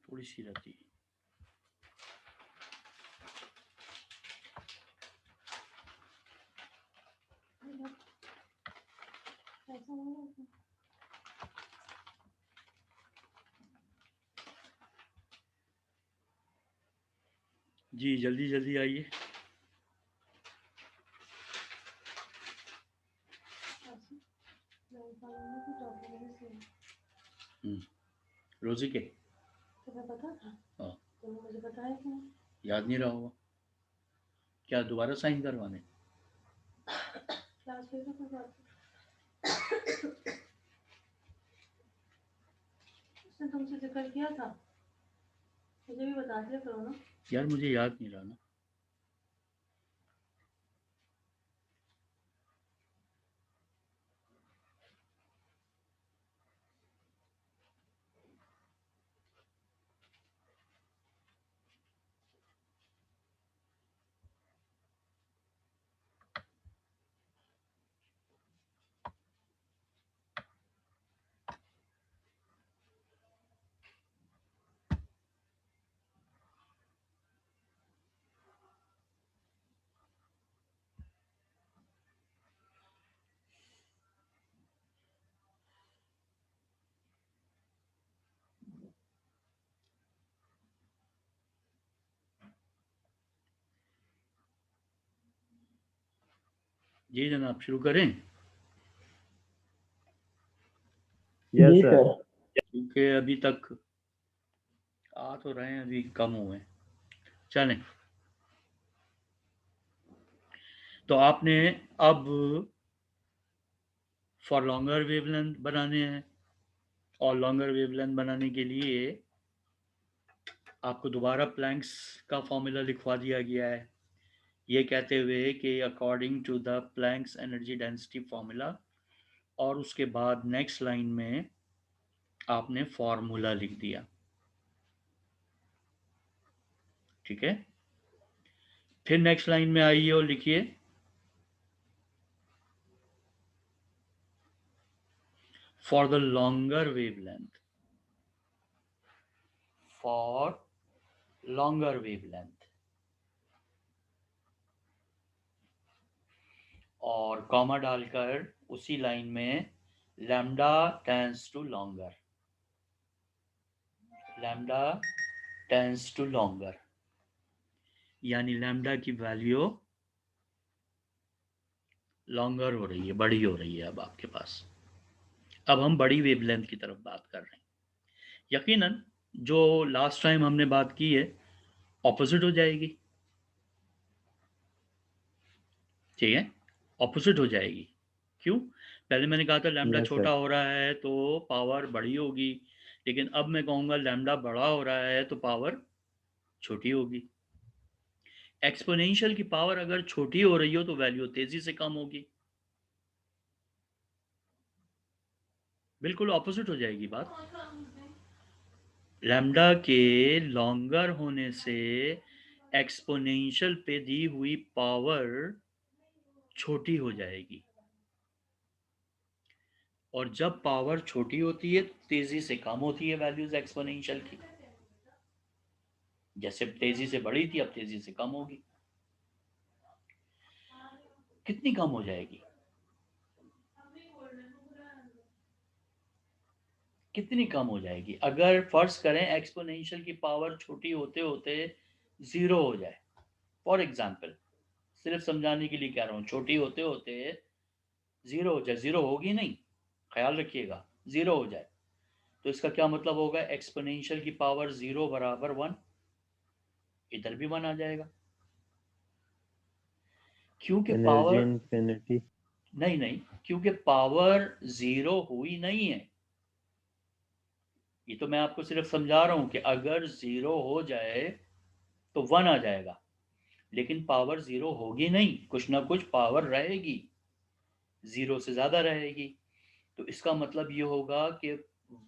थोड़ी सी रहती है। जी जल्दी जल्दी आइए। रोजी के तुम्हें पता था? हाँ। तो मुझे बताया क्यों? याद नहीं रहा होगा। क्या दोबारा साइन करवाने? क्लास में तो कोई बात उसने तुमसे जिक्र किया था, मुझे भी बता दिया करो ना। यार मुझे याद नहीं रहा ना। जी जनाब शुरू करें। Yes sir. क्योंकि अभी तक आ तो रहे हैं, अभी कम हुए। चलें, तो आपने अब फॉर लॉन्गर वेवलेंथ बनाने हैं, और लॉन्गर वेवलेंथ बनाने के लिए आपको दोबारा प्लैंक्स का फॉर्मूला लिखवा दिया गया है, ये कहते हुए कि according to the Planck's energy density formula, और उसके बाद नेक्स्ट लाइन में आपने फॉर्मूला लिख दिया। ठीक है, फिर नेक्स्ट लाइन में आइए और लिखिए for the longer wavelength, for longer wavelength, और कॉमा डालकर उसी लाइन में lambda tends to longer, lambda tends to longer, यानी लैम्डा की वैल्यू लॉन्गर हो रही है, बड़ी हो रही है अब आपके पास। अब हम बड़ी वेवलेंथ की तरफ बात कर रहे हैं। यकीनन जो लास्ट टाइम हमने बात की है ऑपोजिट हो जाएगी। ठीक है, ऑपोजिट हो जाएगी। क्यों? पहले मैंने कहा था लैम्डा यस छोटा सर। हो रहा है तो पावर बड़ी होगी, लेकिन अब मैं कहूँगा लैम्डा बड़ा हो रहा है तो पावर छोटी होगी। एक्सपोनेंशियल की पावर अगर छोटी हो रही हो तो वैल्यू तेजी से कम होगी। बिल्कुल ऑपोजिट हो जाएगी बात। लैम्डा के लॉन्गर होने से एक्सपोनेंशियल पे दी हुई पावर छोटी हो जाएगी, और जब पावर छोटी होती है तेजी से कम होती है वैल्यूज एक्सपोनेंशियल की। जैसे तेजी से बढ़ी थी अब तेजी से कम होगी। कितनी कम हो जाएगी? कितनी कम हो जाएगी? अगर फर्ज करें एक्सपोनेंशियल की पावर छोटी होते होते जीरो हो जाए, फॉर एग्जाम्पल सिर्फ समझाने के लिए कह रहा हूं, छोटी होते होते जीरो हो जाए, जीरो होगी नहीं, ख्याल रखिएगा, जीरो हो जाए तो इसका क्या मतलब होगा? एक्सपोनेंशियल की पावर जीरो बराबर वन, इधर भी वन आ जाएगा, क्योंकि एनर्जी पावर इन्फिनिटी। नहीं नहीं, क्योंकि पावर जीरो हुई नहीं है। ये तो मैं आपको सिर्फ समझा रहा हूं कि अगर जीरो हो जाए तो वन आ जाएगा, लेकिन पावर जीरो होगी नहीं, कुछ ना कुछ पावर रहेगी, जीरो से ज्यादा रहेगी। तो इसका मतलब ये होगा कि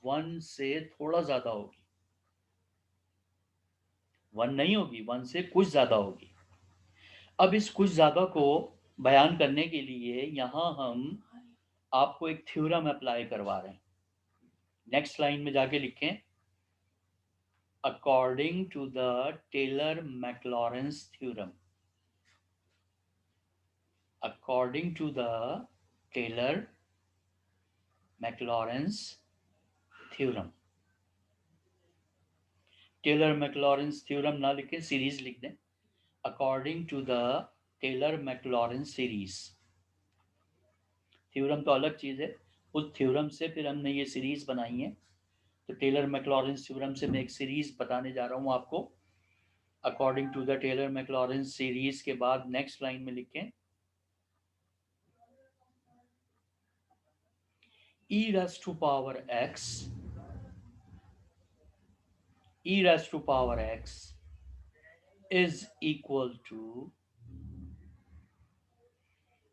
वन से थोड़ा ज्यादा होगी, वन नहीं होगी, वन से कुछ ज्यादा होगी। अब इस कुछ ज्यादा को बयान करने के लिए यहां हम आपको एक थ्योरम अप्लाई करवा रहे हैं, नेक्स्ट लाइन में जाके लिखें according to the Taylor Maclaurin's theorem, according to the Taylor Maclaurin's theorem. Taylor Maclaurin's theorem ना लिखें, सीरीज लिख दें, according to the Taylor Maclaurin's series. Theorem तो अलग चीज है, उस थ्योरम से फिर हमने ये सीरीज बनाई है। तो टेलर मैक्लॉरेंस थ्योरम से मैं एक सीरीज बताने जा रहा हूं आपको। According to the Taylor Maclaurin's series के बाद नेक्स्ट लाइन में लिखें e raised to power x, e raised to power x is equal to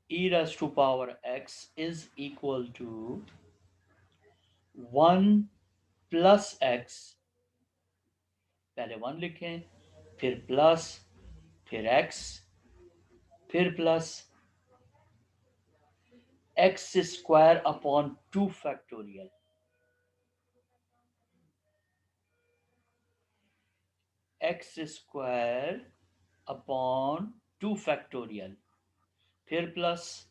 e raised to power x is equal to 1 plus x, पहले 1 लिखें, फिर plus, फिर x, फिर plus x square upon 2 factorial, x square upon 2 factorial, फिर plus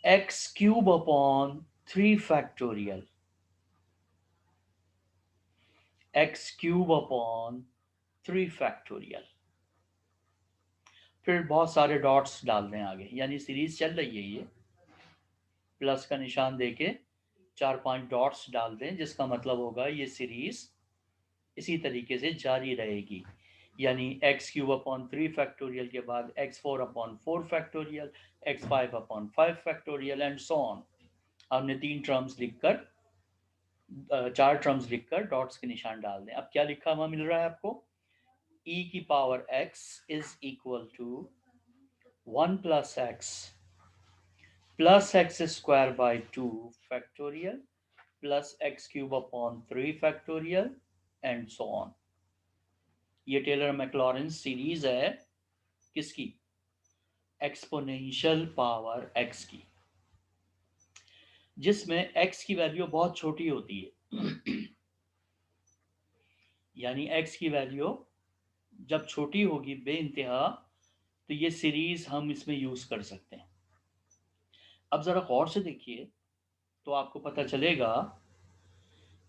x cube upon 3 factorial, x cube upon 3 factorial. फिर बहुत सारे dots डाल दें आगे, यानी सीरीज चल रही है ये, प्लस का निशान देके 4-5 डॉट्स डाल दें, जिसका मतलब होगा ये सीरीज इसी तरीके से जारी रहेगी। यानी एक्स क्यूब अपॉन 3 फैक्टोरियल के बाद x4 upon 4 factorial, x5 upon 5 factorial and so on. हमने 3 टर्म्स लिखकर 4 टर्म्स लिखकर डॉट्स के निशान डाल दें। अब क्या लिखा हुआ मिल रहा है आपको, e की power x is equal to 1 plus x square by 2 factorial plus x cube upon 3 factorial and so on. ये टेलर मैक्लॉरेंस सीरीज है किसकी, एक्सपोनेंशियल पावर x की, जिसमें x की वैल्यू बहुत छोटी होती है। यानी x की वैल्यू जब छोटी होगी बेइंतहा, तो ये सीरीज हम इसमें यूज कर सकते हैं। अब जरा गौर से देखिए तो आपको पता चलेगा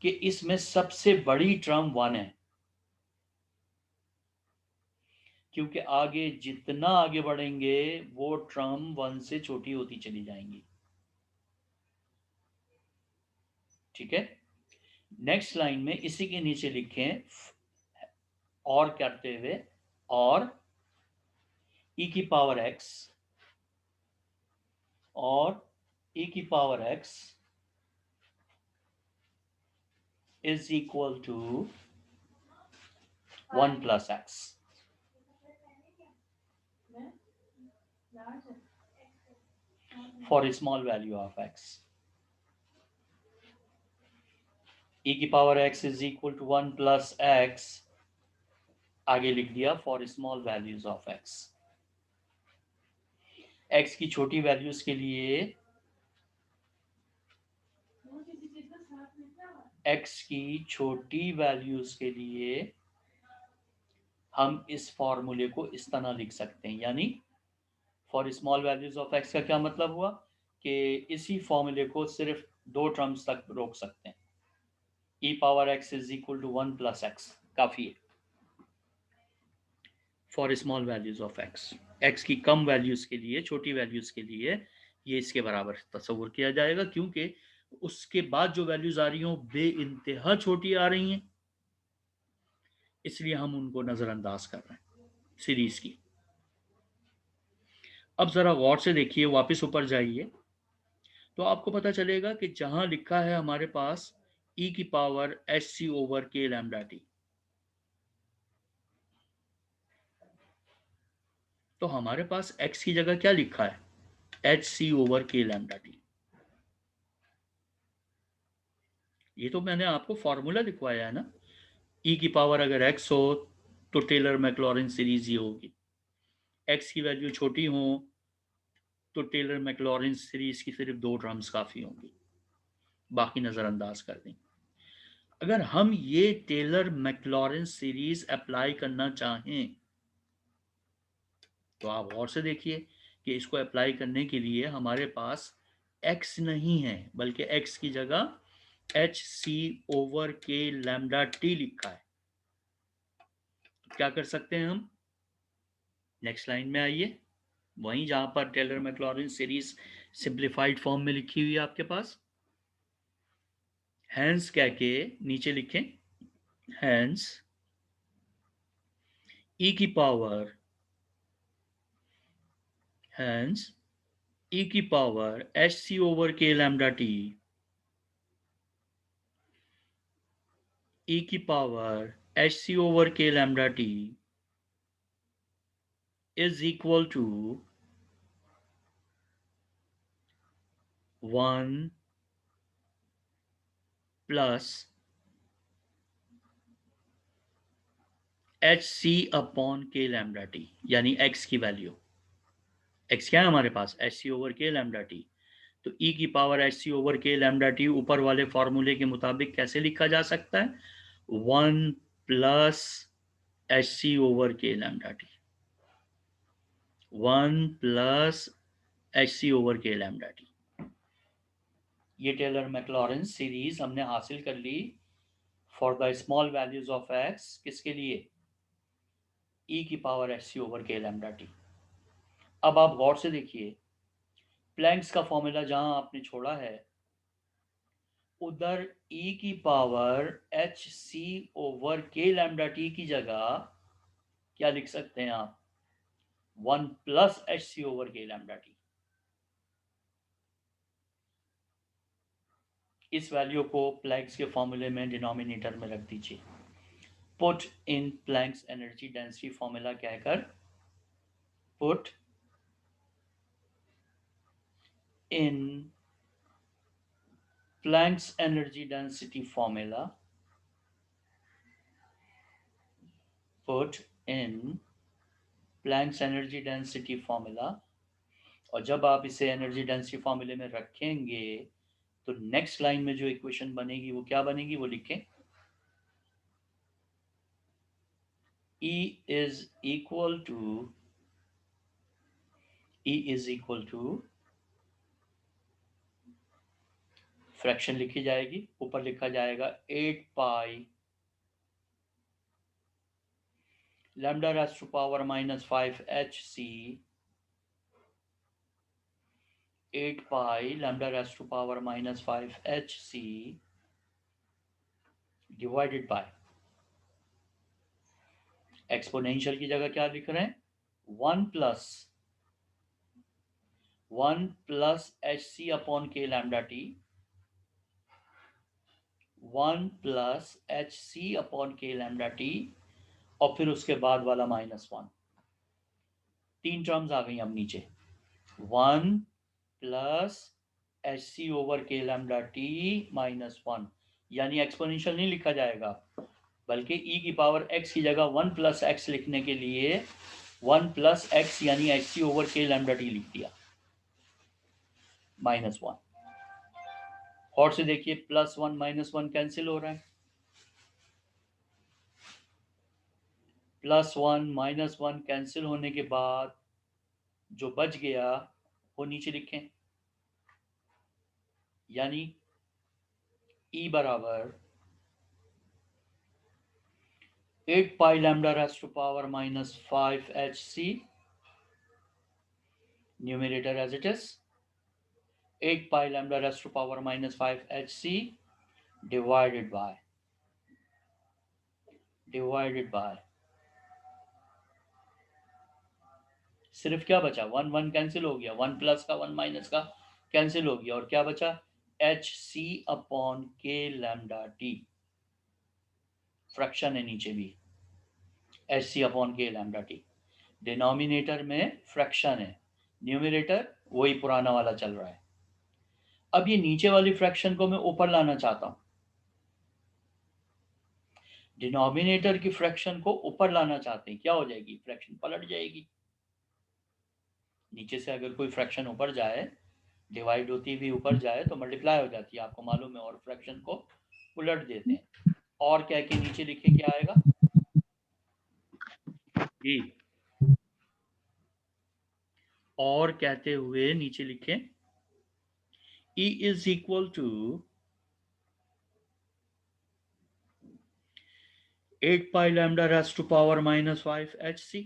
कि इसमें सबसे बड़ी टर्म 1 है, क्योंकि आगे जितना आगे बढ़ेंगे वो टर्म 1 से छोटी होती चली जाएंगी। ठीक है, नेक्स्ट लाइन में इसी के नीचे लिखें और करते हुए, और e की पावर x, और e की power x is equal to 1 plus x for small value of x। e की power x is equal to 1 plus x, आगे लिख दिया for small values of x। x की छोटी वैल्यूज के लिए, x की छोटी वैल्यूज के लिए हम इस फॉर्मूले को इस तरह लिख सकते हैं। यानी for small values of x का क्या मतलब हुआ कि इसी फॉर्मूले को सिर्फ 2 टर्म्स तक रोक सकते हैं। e power x is equal to 1 plus x काफी है for small values of x की कम वैल्यूज के लिए, छोटी वैल्यूज के लिए ये इसके बराबर तस्वुर किया जाएगा, क्योंकि उसके बाद जो वैल्यूज आ रही हो बेइंतहा छोटी आ रही हैं, इसलिए हम उनको नजरअंदाज कर रहे हैं सीरीज की। अब जरा गौर से देखिए, वापस ऊपर जाइए तो आपको पता चलेगा कि जहां लिखा है हमारे पास e की पावर एच सी ओवर के लैम्डा टी, तो हमारे पास x की जगह क्या लिखा है, एच सी ओवर के लैम्डा टी। ये तो मैंने आपको फॉर्मूला लिखवाया है ना, e की पावर अगर x हो तो टेलर मैक्लॉरेंस सीरीज ही होगी, x की वैल्यू छोटी हो तो टेलर मैक्लॉरिन सीरीज की सिर्फ 2 टर्म्स काफ़ी होंगी, बाकी नज़रअंदाज कर दें। अगर हम ये टेलर मैक्लॉरिन सीरीज अप्लाई करना चाहें तो आप गौर से देखिए कि इसको अप्लाई करने के लिए हमारे पास x नहीं है, बल्कि x की जगह एच सी ओवर के लैम्डा टी लिखा है। तो क्या कर सकते हैं हम? नेक्स्ट लाइन में आइए, वहीं जहां पर Taylor Maclaurin series simplified form में लिखी हुई है आपके पास, हैंस कह के नीचे लिखें, हैंस ई की पावर, हैंस ई की पावर एच सी ओवर के लैम्डा टी, ई की पावर एच सी ओवर के lambda T is equal to 1 plus H C upon के लैम्डा टी, यानी x की वैल्यू, x क्या है हमारे पास, एच सी ओवर के लैम्डा टी। तो e की पावर एच सी ओवर के लैम्डा टी ऊपर वाले फॉर्मूले के मुताबिक कैसे लिखा जा सकता है? 1 प्लस एच सी ओवर के lambda T, 1 plus H C over के लैम्डा टी। ये टेलर मैक्लॉरिन सीरीज हमने हासिल कर ली for the small values of x, किसके लिए? e की पावर एच सी ओवर के लैम्डा टी। अब आप गौर से देखिए, प्लैंक्स का फॉर्मूला जहां आपने छोड़ा है उधर e की पावर एच सी ओवर के लैम्डा टी की जगह क्या लिख सकते हैं आप? 1 प्लस एच सी ओवर के लैम्डा टी। इस वैल्यू को प्लैंक्स के फॉर्मूले में डिनोमिनेटर में रख दीजिए। Put in Planck's energy density formula कहकर, put in Planck's energy density formula, put in Planck's energy density formula. और जब आप इसे एनर्जी डेंसिटी फॉर्मूले में रखेंगे तो नेक्स्ट लाइन में जो इक्वेशन बनेगी वो क्या बनेगी, वो लिखें, E is equal to fraction लिखी जाएगी, ऊपर लिखा जाएगा 8 pi lambda raise to power -5 h c, 8 pi lambda raise to power -5 h c divided by, exponential की जगह क्या लिख रहे हैं, 1 प्लस एच सी अपॉन के lambda T, 1 plus H C upon के लैम्डा टी, और फिर उसके बाद वाला -1। 3 टर्म्स आ गई अब नीचे, 1 प्लस एच सी ओवर के लैम्डा टी -1, यानी एक्सपोनेंशियल नहीं लिखा जाएगा, बल्कि e की पावर x की जगह 1 प्लस एक्स लिखने के लिए 1 प्लस एक्स यानी एच सी ओवर के लैम्डा टी लिख दिया, -1। और से देखिए, +1 -1 कैंसिल हो रहा है, +1 -1 कैंसिल होने के बाद जो बच गया वो नीचे लिखें, यानी E बराबर 8 pi lambda raise to power -5 h c, numerator as it is 8 pi lambda raise to power -5 h c divided by सिर्फ क्या बचा, 1 1 कैंसिल हो गया, 1 प्लस का 1 माइनस का कैंसिल हो गया, और क्या बचा, एच सी अपॉन के लैम्डा टी, फ्रैक्शन है नीचे भी, एच सी अपॉन के लैम्डा टी, डिनोमिनेटर में फ्रैक्शन है, न्यूमरेटर वही पुराना वाला चल रहा है। अब ये नीचे वाली फ्रैक्शन को मैं ऊपर लाना चाहता हूं, डिनोमिनेटर की फ्रैक्शन को ऊपर लाना चाहते हैं, क्या हो जाएगी, फ्रैक्शन पलट जाएगी, नीचे से अगर कोई फ्रैक्शन ऊपर जाए, डिवाइड होती हुई ऊपर जाए तो मल्टीप्लाई हो जाती है, आपको मालूम है, और फ्रैक्शन को उलट देते हैं। और क्या के नीचे लिखे क्या आएगा जी, और कहते हुए नीचे लिखे E is equal to 8 pi lambda raised to power minus 5 hc,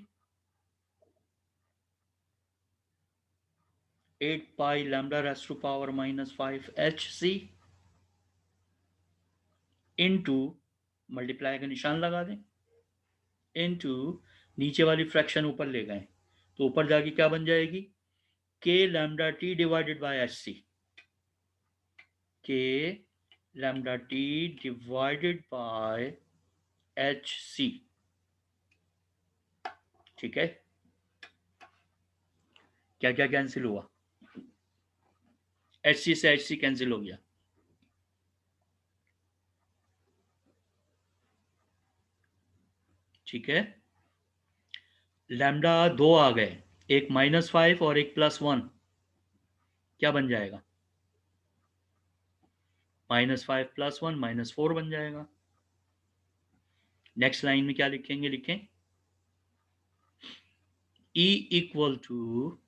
8 pi lambda raised to power minus 5 hc into, multiply का निशान लगा दें, इनटू नीचे वाली फ्रैक्शन ऊपर ले गए तो ऊपर जाके क्या बन जाएगी, k lambda t divided by H C, k lambda t divided by H C. ठीक है, क्या क्या कैंसिल हुआ, एच सी से एच सी कैंसिल हो गया। ठीक है, लैम्डा 2 आ गए, एक -5 और एक +1, क्या बन जाएगा, -5 +1 -4 बन जाएगा। नेक्स्ट लाइन में क्या लिखेंगे, लिखें E equal to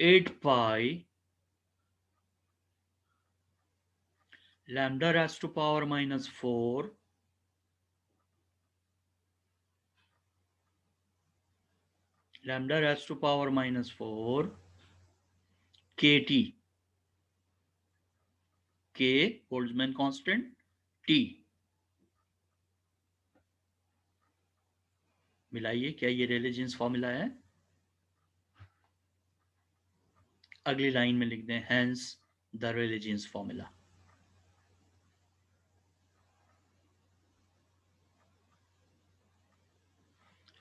8 pi lambda raised to power -4 lambda raised to power -4 kt, k Boltzmann constant, t मिलाइए, क्या ये रेले जीन्स फॉर्मूला है, अगली लाइन में लिख दें hence the Rayleigh Jeans formula,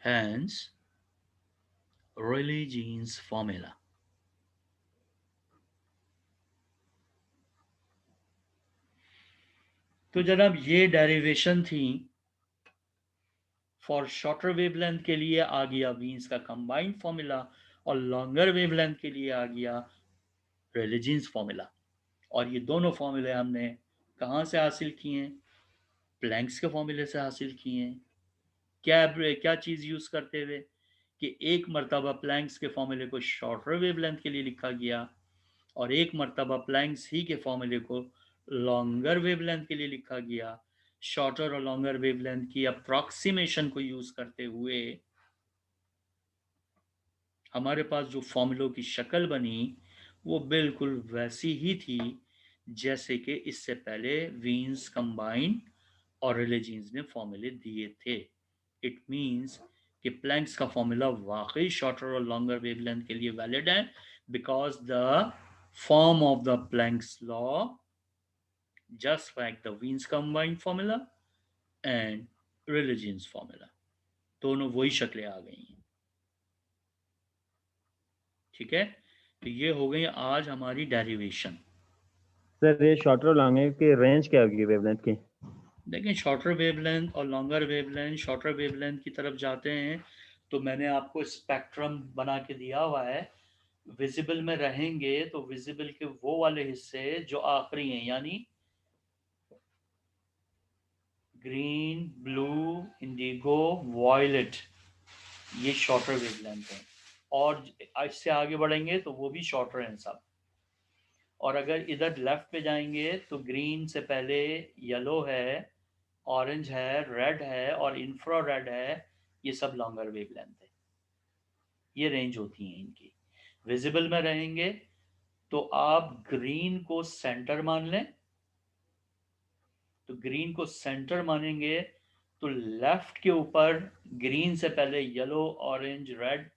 hence Rayleigh Jeans formula. तो जनाब ये डेरिवेशन थी फॉर शॉर्टर वेवलेंथ के लिए आ गया वीन्स का कंबाइंड फॉर्मूला, और लॉन्गर वेवलेंथ के लिए आ गया रेले जीन्स फॉर्मूला। और ये दोनों फॉर्मूले हमने कहाँ से हासिल किए हैं, प्लैंक्स के फॉर्मूले से हासिल किए हैं। क्या क्या चीज़ यूज़ करते हुए कि एक मरतबा प्लैंक्स के फॉर्मूले को शॉर्टर वेवलेंथ के लिए लिखा गया और एक मरतबा प्लैंक्स ही के फॉर्मूले को लॉन्गर वेवलेंथ के लिए लिखा गया। शॉर्टर और लॉन्गर वेवलेंथ की अप्रॉक्सीमेशन को यूज़ करते हुए हमारे पास जो फॉर्मूलों की शक्ल बनी वो बिल्कुल वैसी ही थी जैसे कि इससे पहले वीन्स कंबाइंड और रेले जीन्स ने फॉर्मूले दिए थे। इट मीन्स कि प्लैंक्स का फॉर्मूला वाकई शॉर्टर और लॉन्गर वेवलेंथ के लिए वैलिड है, because the form of the Planck's law just like the Wien's combined formula and Rayleigh Jeans formula, दोनों वही शक्लें आ गई हैं। ठीक है, तो ये हो गई आज हमारी डेरिवेशन। सर ये शॉर्टर और लॉन्गर की रेंज क्या होगी वेवलेंथ की? देखिए शॉर्टर वेवलेंथ और लॉन्गर वेवलेंथ, शॉर्टर वेवलेंथ की तरफ जाते हैं तो मैंने आपको स्पेक्ट्रम बना के दिया हुआ है। विजिबल में रहेंगे तो विजिबल के वो वाले हिस्से जो आखिरी हैं, यानी ग्रीन, ब्लू, इंडिगो, वॉयलेट, ये शॉर्टर वेवलेंथ है। और इससे आगे बढ़ेंगे तो वो भी शॉर्टर हैं सब। और अगर इधर लेफ्ट पे जाएंगे तो ग्रीन से पहले येलो है, ऑरेंज है, रेड है और इंफ्रा रेड है, ये सब लॉन्गर वेवलेंथ है। ये रेंज होती है इनकी। विजिबल में रहेंगे तो आप ग्रीन को सेंटर मान लें, तो ग्रीन को सेंटर मानेंगे तो लेफ्ट के ऊपर ग्रीन से पहले येलो, ऑरेंज, रेड,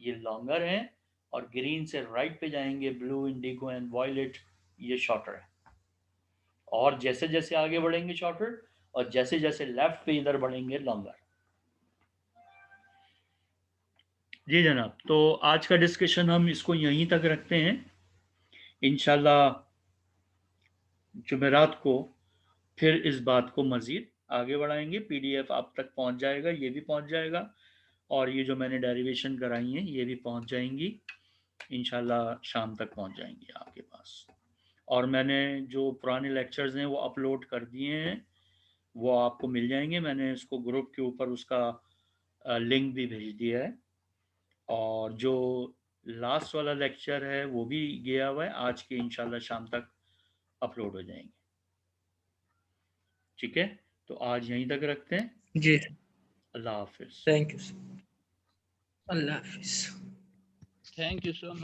ये लॉन्गर हैं, और ग्रीन से राइट पे जाएंगे ब्लू, इंडिगो एंड वॉयलेट, ये शॉर्टर है। और जैसे जैसे आगे बढ़ेंगे शॉर्टर, और जैसे जैसे लेफ्ट पे इधर बढ़ेंगे लॉन्गर। जी जनाब, तो आज का डिस्कशन हम इसको यहीं तक रखते हैं। इंशाल्लाह जुमेरात को फिर इस बात को मज़ीद आगे बढ़ाएंगे, पीडीएफ आप तक पहुंच जाएगा, ये भी पहुंच जाएगा, और ये जो मैंने डेरिवेशन कराई हैं ये भी पहुंच जाएंगी, इंशाल्लाह शाम तक पहुंच जाएंगी आपके पास। और मैंने जो पुराने लेक्चर्स हैं वो अपलोड कर दिए हैं, वो आपको मिल जाएंगे, मैंने इसको ग्रुप के ऊपर उसका लिंक भी भेज दिया है। और जो लास्ट वाला लेक्चर है वो भी गया हुआ है, आज के इंशाल्लाह शाम तक अपलोड हो जाएंगे। ठीक है, तो आज यहीं तक रखते हैं। जी, अल्लाह हाफिज। Thank you sir. अल्लाह हाफिज। Thank you so much.